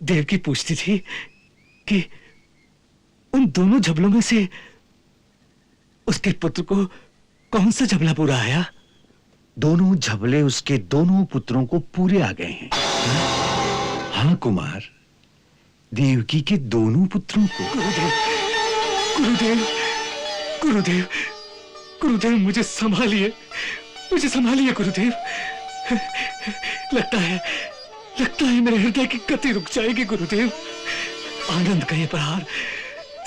देवकी पूछती थी कि उन दोनों झबलों में से उसके पुत्र को कौन सा झबला पूरा आया? दोनों झबले उसके दोनों पुत्रों को पूरे आ गए हैं। हाँ कुमार, देवकी के दोनों पुत्रों को। गुरुदेव, गुरुदेव, गुरुदेव, गुरुदेव, मुझे संभालिए, मुझे संभालिए गुरुदेव। लगता है मेरे हृदय की गति रुक जाएगी गुरुदेव। आनंद का ये प्रहार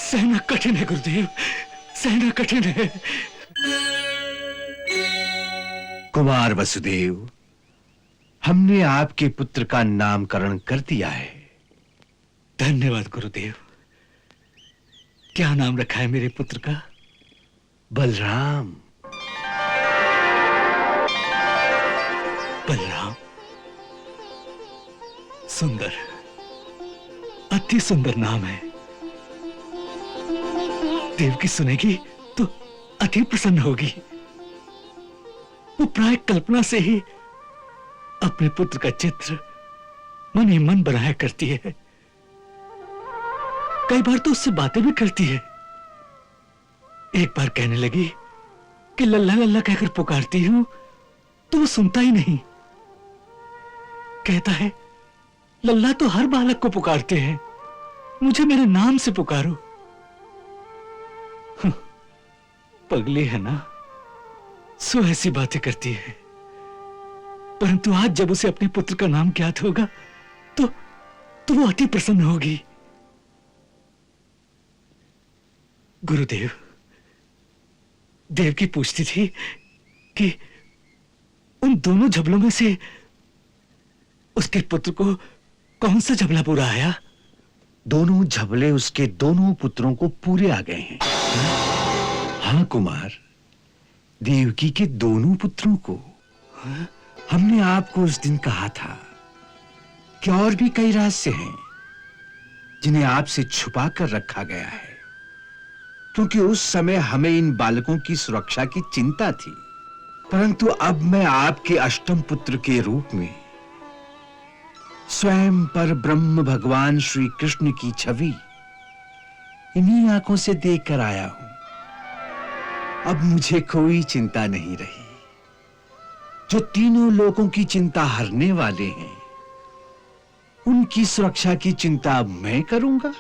सहना कठिन है गुरुदेव, सहना कठिन है। कुमार वसुदेव, हमने आपके पुत्र का नामकरण कर दिया है। धन्यवाद गुरुदेव। क्या नाम रखा है मेरे पुत्र का? बलराम। बलराम, सुंदर, अति सुंदर नाम है। देवकी सुनेगी तो अति प्रसन्न होगी। वो प्राय कल्पना से ही अपने पुत्र का चित्र मन ही मन बनाया करती है। कई बार तो उससे बातें भी करती है। एक बार कहने लगी कि लल्ला लल्ला कहकर पुकारती हूं तो वो सुनता ही नहीं। कहता है, लल्ला तो हर बालक को पुकारते हैं, मुझे मेरे नाम से पुकारो। पगली है ना, सो ऐसी बातें करती है। परंतु आज जब उसे अपने पुत्र का नाम ज्ञात होगा तो वो अति प्रसन्न होगी। गुरुदेव, देवकी पूछती थी कि उन दोनों झबलों में से उसके पुत्र को कौन सा झबला पूरा आया? दोनों झबले उसके दोनों पुत्रों को पूरे आ गए हैं। हाँ कुमार, देवकी के दोनों पुत्रों को। हमने आपको उस दिन कहा था कि और भी कई रहस्य हैं जिन्हें आपसे छुपा कर रखा गया है, क्योंकि उस समय हमें इन बालकों की सुरक्षा की चिंता थी। परंतु अब मैं आपके अष्टम पुत्र के रूप में स्वयं पर ब्रह्म भगवान श्री कृष्ण की छवि इन्हीं आंखों से देखकर आया हूं। अब मुझे कोई चिंता नहीं रही। जो तीनों लोगों की चिंता हरने वाले हैं, उनकी सुरक्षा की चिंता अब मैं करूंगा।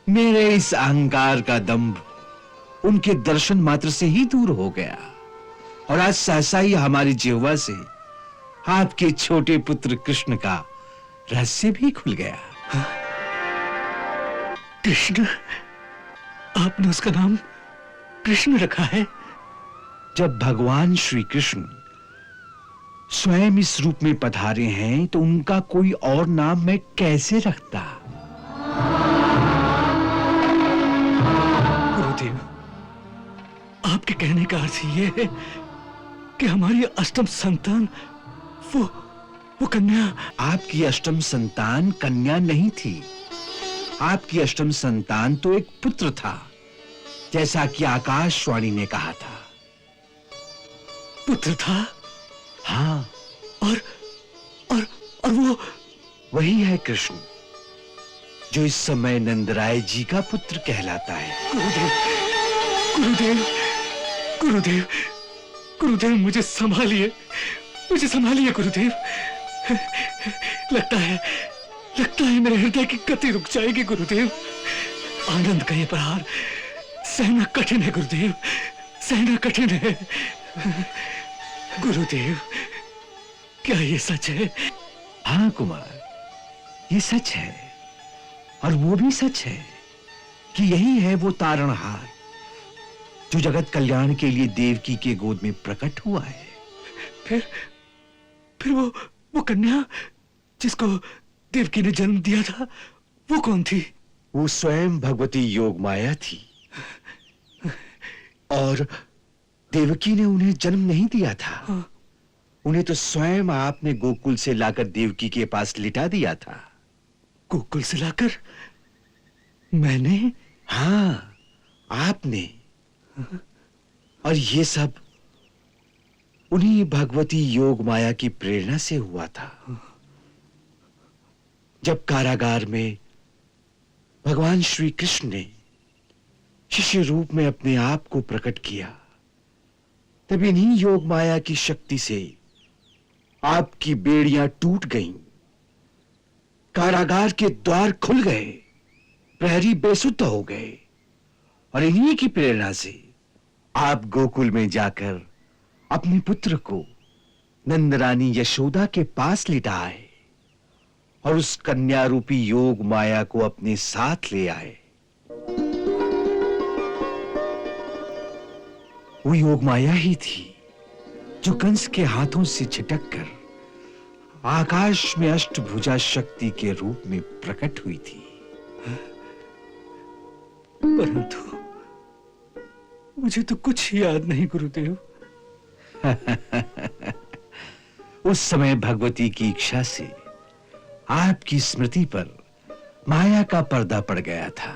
मेरे इस अहंकार का दंभ उनके दर्शन मात्र से ही दूर हो गया और आज सहसा ही हमारी जिह्वा से आपके छोटे पुत्र कृष्ण का रहस्य भी खुल गया। कृष्ण? आपने उसका नाम कृष्ण रखा है? जब भगवान श्री कृष्ण स्वयं इस रूप में पधारे हैं तो उनका कोई और नाम मैं कैसे रखता? गुरुदेव, आपके कहने का अर्थ यह है कि हमारी अष्टम संतान वो कन्या। आपकी अष्टम संतान कन्या नहीं थी। आपकी अष्टम संतान तो एक पुत्र था, जैसा कि आकाशवाणी ने कहा था। पुत्र था? हाँ। और वो वही है कृष्ण, जो इस समय नंदराय जी का पुत्र कहलाता है। गुरुदेव, गुरुदेव, गुरुदेव, गुरुदेव, मुझे संभालिए, मुझे संभालिए गुरुदेव। लगता है मेरे हृदय की गति रुक जाएगी गुरुदेव। आनंद का ये प्रहार सहना कठिन है गुरुदेव, सहना कठिन है। गुरुदेव, क्या ये सच है? हाँ कुमार, ये सच है। और वो भी सच है कि यही है वो तारणहार जो जगत कल्याण के लिए देवकी के गोद में प्रकट हुआ है। फिर वो कन्या जिसको देवकी ने जन्म दिया था, वो कौन थी? वो स्वयं भगवती योग माया थी। और देवकी ने उन्हें जन्म नहीं दिया था। हाँ। उन्हें तो स्वयं आपने गोकुल से लाकर देवकी के पास लिटा दिया था। गोकुल से लाकर? मैंने? हाँ, आपने। और ये सब उन्हीं भगवती योग माया की प्रेरणा से हुआ था। जब कारागार में भगवान श्री कृष्ण ने शिष्य रूप में अपने आप को प्रकट किया, तब इन्हीं योग माया की शक्ति से आपकी बेड़ियां टूट गईं, कारागार के द्वार खुल गए, प्रहरी बेसुध हो गए, और इन्हीं की प्रेरणा से आप गोकुल में जाकर अपने पुत्र को नंदरानी यशोदा के पास लिटा आए और उस कन्या रूपी योग माया को अपने साथ ले आए। वो योग माया ही थी जो कंस के हाथों से छिटककर आकाश में अष्टभुजा शक्ति के रूप में प्रकट हुई थी। परंतु मुझे तो कुछ याद नहीं गुरुदेव। उस समय भगवती की इच्छा से आपकी स्मृति पर माया का पर्दा पड़ गया था,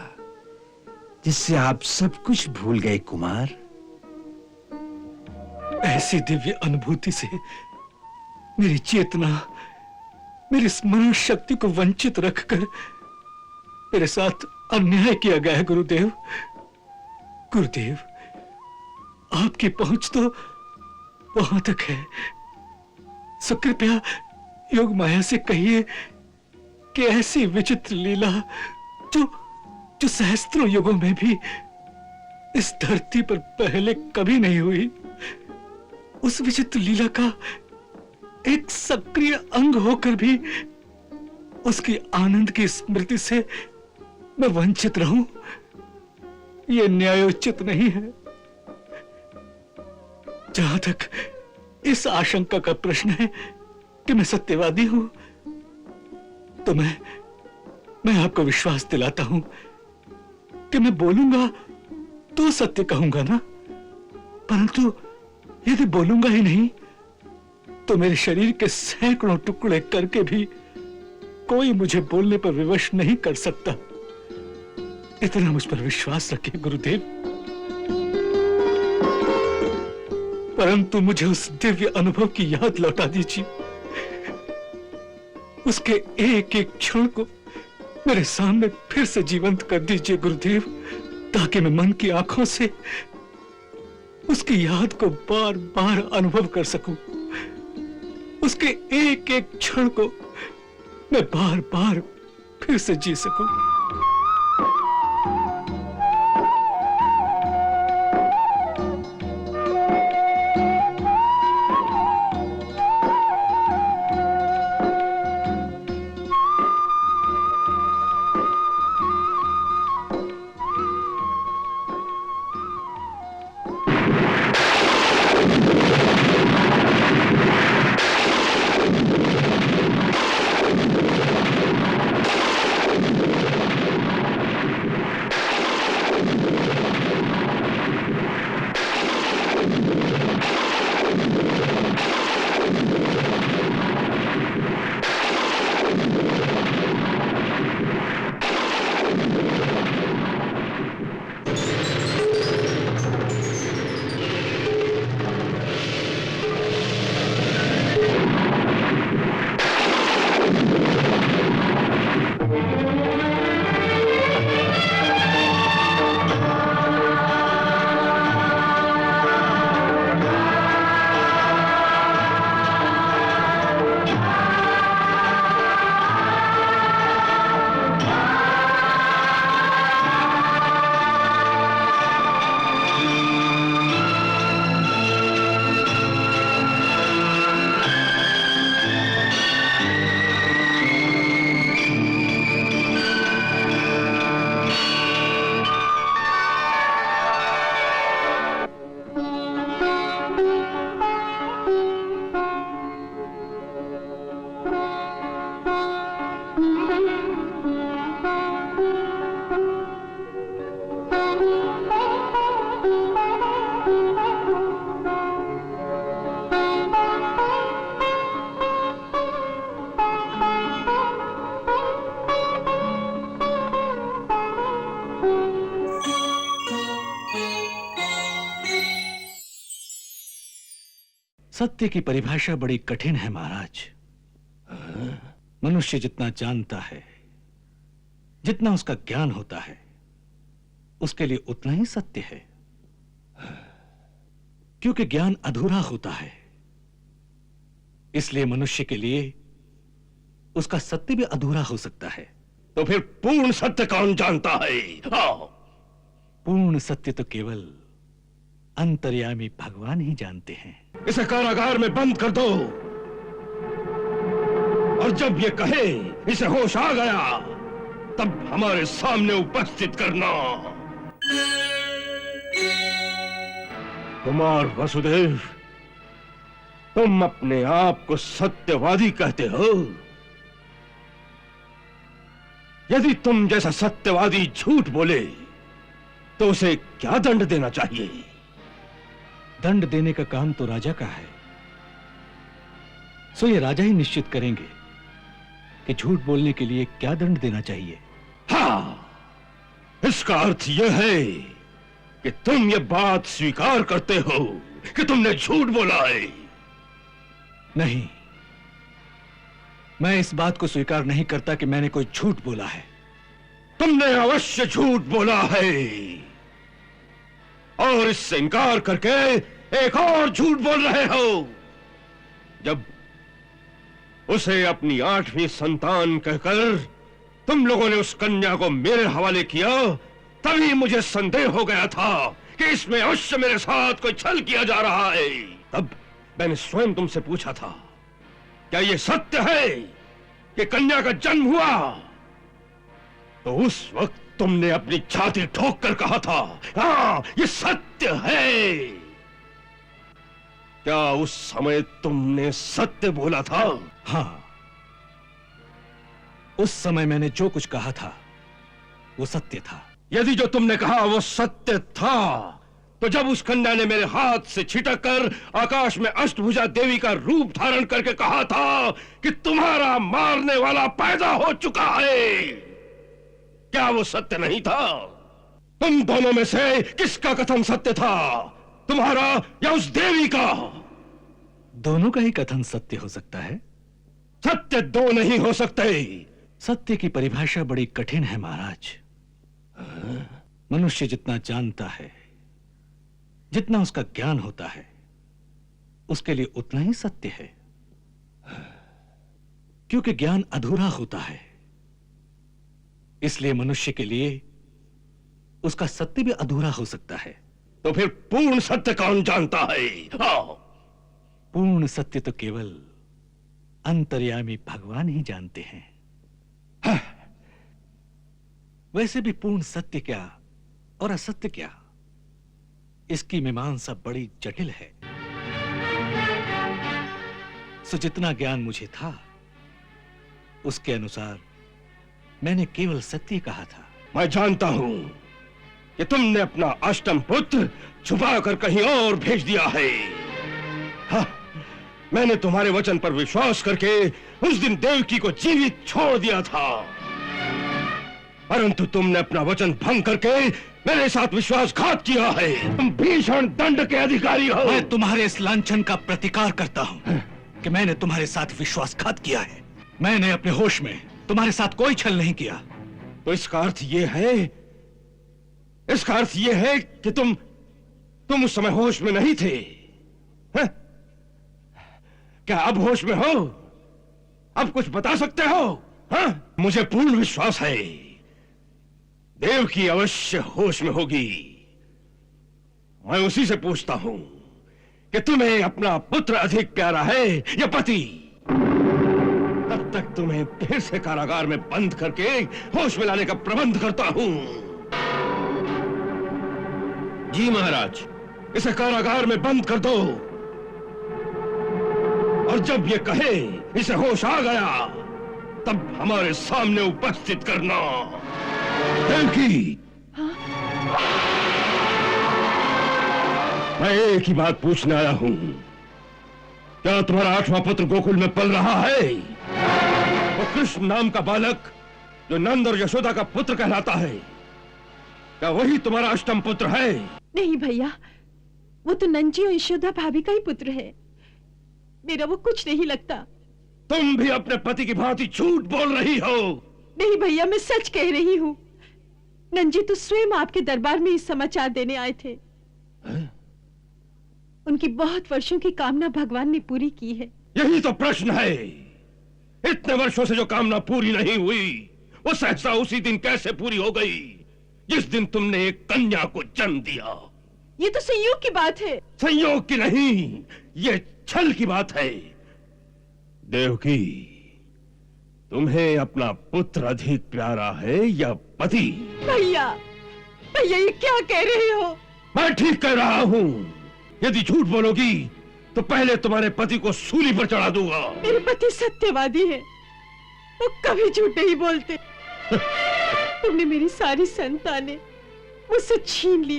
जिससे आप सब कुछ भूल गए कुमार। ऐसी दिव्य अनुभूति से मेरी चेतना, मेरी स्मरण शक्ति को वंचित रखकर मेरे साथ अन्याय किया गया है गुरुदेव। गुरुदेव, आपकी पहुंच तो वहां तक है, सो कृपया योग माया से कहिए कि ऐसी विचित्र लीला जो सहस्त्रों युगों में भी इस धरती पर पहले कभी नहीं हुई, उस विचित्र लीला का एक सक्रिय अंग होकर भी उसकी आनंद की स्मृति से मैं वंचित रहूं, यह न्यायोचित नहीं है। जहां तक इस आशंका का प्रश्न है कि मैं सत्यवादी हूं, तो मैं आपको विश्वास दिलाता हूं कि मैं बोलूंगा तो सत्य कहूंगा ना, परंतु यदि बोलूंगा ही नहीं तो मेरे शरीर के सैकड़ों टुकड़े करके भी कोई मुझे बोलने पर विवश नहीं कर सकता। इतना मुझ पर विश्वास रखिए गुरुदेव। परंतु मुझे उस दिव्य अनुभव की याद लौटा दीजिए, उसके एक एक क्षण को मेरे सामने फिर से जीवंत कर दीजिए गुरुदेव, ताकि मैं मन की आंखों से उसकी याद को बार बार अनुभव कर सकूं, उसके एक एक क्षण को मैं बार बार फिर से जी सकूं। सत्य की परिभाषा बड़ी कठिन है महाराज। मनुष्य जितना जानता है, जितना उसका ज्ञान होता है, उसके लिए उतना ही सत्य है। क्योंकि ज्ञान अधूरा होता है, इसलिए मनुष्य के लिए उसका सत्य भी अधूरा हो सकता है। तो फिर पूर्ण सत्य कौन जानता है? हाँ। पूर्ण सत्य तो केवल अंतर्यामी भगवान ही जानते हैं। इसे कारागार में बंद कर दो, और जब ये कहे इसे होश आ गया, तब हमारे सामने उपस्थित करना। कुमार वसुदेव, तुम अपने आप को सत्यवादी कहते हो। यदि तुम जैसा सत्यवादी झूठ बोले तो उसे क्या दंड देना चाहिए? दंड देने का काम तो राजा का है, सो ये राजा ही निश्चित करेंगे कि झूठ बोलने के लिए क्या दंड देना चाहिए। हाँ, इसका अर्थ यह है कि तुम ये बात स्वीकार करते हो कि तुमने झूठ बोला है। नहीं, मैं इस बात को स्वीकार नहीं करता कि मैंने कोई झूठ बोला है। तुमने अवश्य झूठ बोला है, और इससे इनकार करके एक और झूठ बोल रहे हो। जब उसे अपनी 8वीं संतान कहकर तुम लोगों ने उस कन्या को मेरे हवाले किया, तभी मुझे संदेह हो गया था कि इसमें अवश्य मेरे साथ कोई छल किया जा रहा है। तब मैंने स्वयं तुमसे पूछा था, क्या यह सत्य है कि कन्या का जन्म हुआ? तो उस वक्त तुमने अपनी छाती ठोक कर कहा था, हाँ, ये सत्य है। क्या उस समय तुमने सत्य बोला था? हाँ, उस समय मैंने जो कुछ कहा था वो सत्य था। यदि जो तुमने कहा वो सत्य था, तो जब उस कन्या ने मेरे हाथ से छिटक कर आकाश में अष्टभुजा देवी का रूप धारण करके कहा था कि तुम्हारा मारने वाला पैदा हो चुका है, क्या वो सत्य नहीं था? तुम दोनों में से किसका कथन सत्य था, तुम्हारा या उस देवी का? दोनों का ही कथन सत्य हो सकता है। सत्य दो नहीं हो सकते। सत्य की परिभाषा बड़ी कठिन है महाराज। मनुष्य जितना जानता है, जितना उसका ज्ञान होता है, उसके लिए उतना ही सत्य है। क्योंकि ज्ञान अधूरा होता है, इसलिए मनुष्य के लिए उसका सत्य भी अधूरा हो सकता है। तो फिर पूर्ण सत्य कौन जानता है? हाँ। पूर्ण सत्य तो केवल अंतर्यामी भगवान ही जानते हैं। वैसे भी पूर्ण सत्य क्या और असत्य क्या, इसकी मीमांसा बड़ी जटिल है। सो जितना ज्ञान मुझे था, उसके अनुसार मैंने केवल सत्य कहा था। मैं जानता हूं कि तुमने अपना अष्टम पुत्र छुपा कर कहीं और भेज दिया है। हाँ, मैंने तुम्हारे वचन पर विश्वास करके उस दिन देवकी को जीवित छोड़ दिया था, परंतु तुमने अपना वचन भंग करके मेरे साथ विश्वासघात किया है। तुम भीषण दंड के अधिकारी हो। मैं तुम्हारे इस लांछन का प्रतिकार करता हूं कि मैंने तुम्हारे साथ विश्वासघात किया है। मैंने अपने होश में तुम्हारे साथ कोई छल नहीं किया। तो इसका अर्थ यह है, इसका अर्थ यह है कि तुम उस समय होश में नहीं थे। है? क्या अब होश में हो? अब कुछ बता सकते हो? हाँ? मुझे पूर्ण विश्वास है देवकी अवश्य होश में होगी। मैं उसी से पूछता हूं कि तुम्हें अपना पुत्र अधिक प्यारा है या पति? तब तक तुम्हें फिर से कारागार में बंद करके होश में लाने का प्रबंध करता हूं। जी महाराज। इसे कारागार में बंद कर दो, और जब ये कहे इसे होश आ गया, तब हमारे सामने उपस्थित करना। देवकी, मैं एक ही बात पूछने आया हूं, क्या तुम्हारा 8वां पुत्र गोकुल में पल रहा है? वो कृष्ण नाम का बालक जो नंद और यशोदा का पुत्र कहलाता है, क्या वही तुम्हारा अष्टम पुत्र है? नहीं भैया, वो तो नंजी और यशोदा भाभी का ही पुत्र है। मेरा वो कुछ नहीं लगता। तुम भी अपने पति की भांति झूठ बोल रही हो। नहीं भैया, मैं सच कह रही हूँ। नंजी तो स्वयं आपके दरबार में ही समाचार देने आए थे। उनकी बहुत वर्षों की कामना भगवान ने पूरी की है। यही तो प्रश्न है। इतने वर्षों से जो कामना पूरी नहीं हुई, वो सहसा उसी दिन कैसे पूरी हो गई जिस दिन तुमने एक कन्या को जन्म दिया। ये तो संयोग की बात है। संयोग की नहीं, ये छल की बात है। देवकी, तुम्हें अपना पुत्र अधिक प्यारा है या पति? भैया, भैया ये क्या कह रहे हो? मैं ठीक कह रहा हूँ। यदि झूठ बोलोगी तो पहले तुम्हारे पति को सूली पर चढ़ा दूंगा। मेरे पति सत्यवादी हैं, वो कभी झूठ नहीं बोलते। तुमने मेरी सारी संतानें मुझसे छीन ली।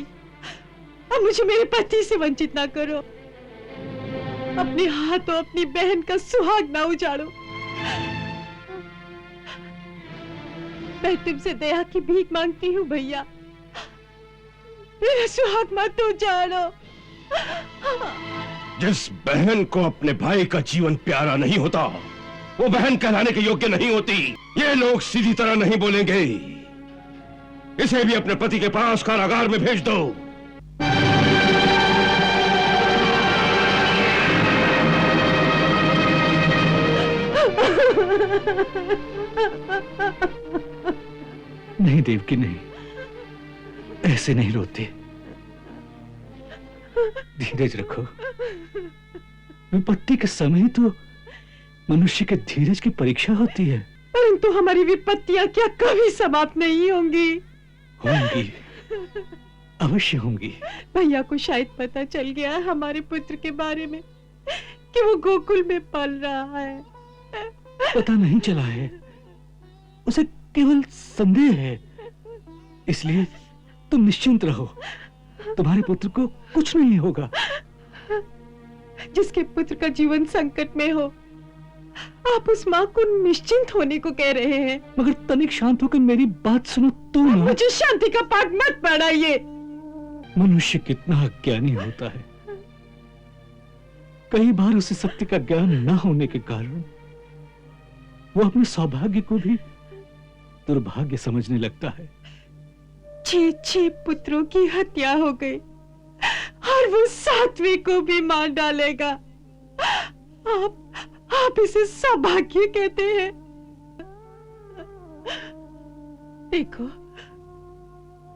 अब मुझे मेरे पति से वंचित ना करो। अपने हाथों अपनी बहन का सुहाग ना उजाड़ो। मैं तुमसे दया की भीख मांगती हूँ भैया, मेरा सुहाग मत उजाड़ो। जिस बहन को अपने भाई का जीवन प्यारा नहीं होता, वो बहन कहलाने के योग्य नहीं होती। ये लोग सीधी तरह नहीं बोलेंगे। इसे भी अपने पति के पास कारागार में भेज दो। नहीं देवकी, नहीं, ऐसे नहीं रोते। धीरज रखो। विपत्ति के समय तो मनुष्य के धीरज की परीक्षा होती है। परंतु हमारी विपत्तियां क्या कभी समाप्त नहीं होंगी? होंगी, अवश्य होंगी। भैया को शायद पता चल गया है हमारे पुत्र के बारे में कि वो गोकुल में पल रहा है। पता नहीं चला है, उसे केवल संदेह है। इसलिए तुम निश्चिंत रहो, तुम्हारे पुत्र को कुछ नहीं होगा। जिसके पुत्र का जीवन संकट में हो, आप उस माँ को निश्चिंत होने को कह रहे हैं। मगर तनिक शांत होकर मेरी बात सुनो तो ना। मुझे शांति का पाठ मत पढ़ाइए। मनुष्य कितना अज्ञानी होता है। कई बार उसे सत्य का ज्ञान न होने के कारण वो अपने सौभाग्य को भी दुर्भाग्य समझने लगता है। 6 पुत्रों की हत्या हो गई और वो 7वें को भी मार डालेगा। आप इसे सौभाग्य कहते हैं? देखो,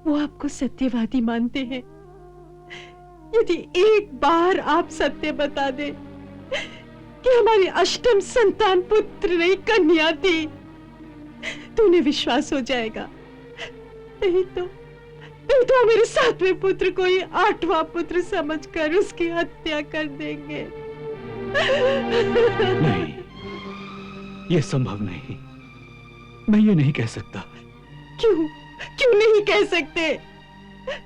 वो आपको सत्यवादी मानते हैं। यदि एक बार आप सत्य बता दे कि हमारी अष्टम संतान पुत्र नहीं कन्या थी, तो उन्हें विश्वास हो जाएगा। नहीं तो मेरे 7वें पुत्र को ही 8वां पुत्र समझकर उसकी हत्या कर देंगे। नहीं, यह संभव नहीं। मैं ये नहीं कह सकता। क्यों नहीं कह सकते?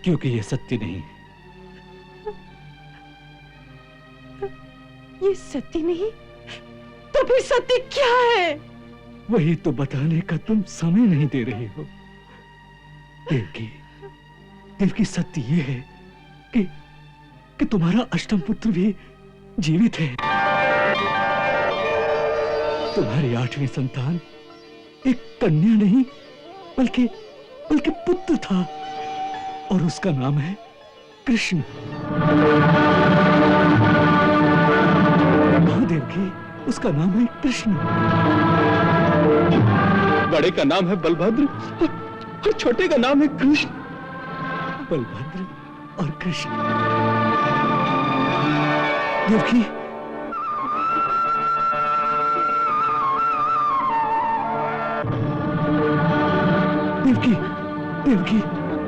क्योंकि यह सत्य नहीं है। ये सत्य नहीं तो फिर सत्य क्या है? वही तो बताने का तुम समय नहीं दे रही हो। देवकी, सत्य ये है कि तुम्हारा अष्टम पुत्र भी जीवित है। तुम्हारी 8वीं संतान एक कन्या नहीं बल्कि पुत्र था, और उसका नाम है कृष्ण। देवकी, उसका नाम है कृष्ण। बड़े का नाम है बलभद्र और छोटे का नाम है कृष्ण। बलभद्र और कृष्ण। देवकी,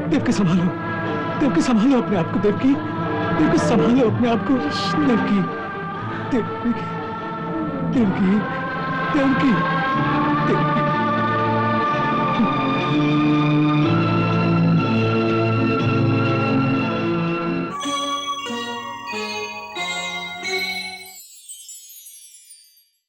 देवकी संभालो। देवकी संभालो अपने आप को। देवकी संभालो अपने आप को। देवकी।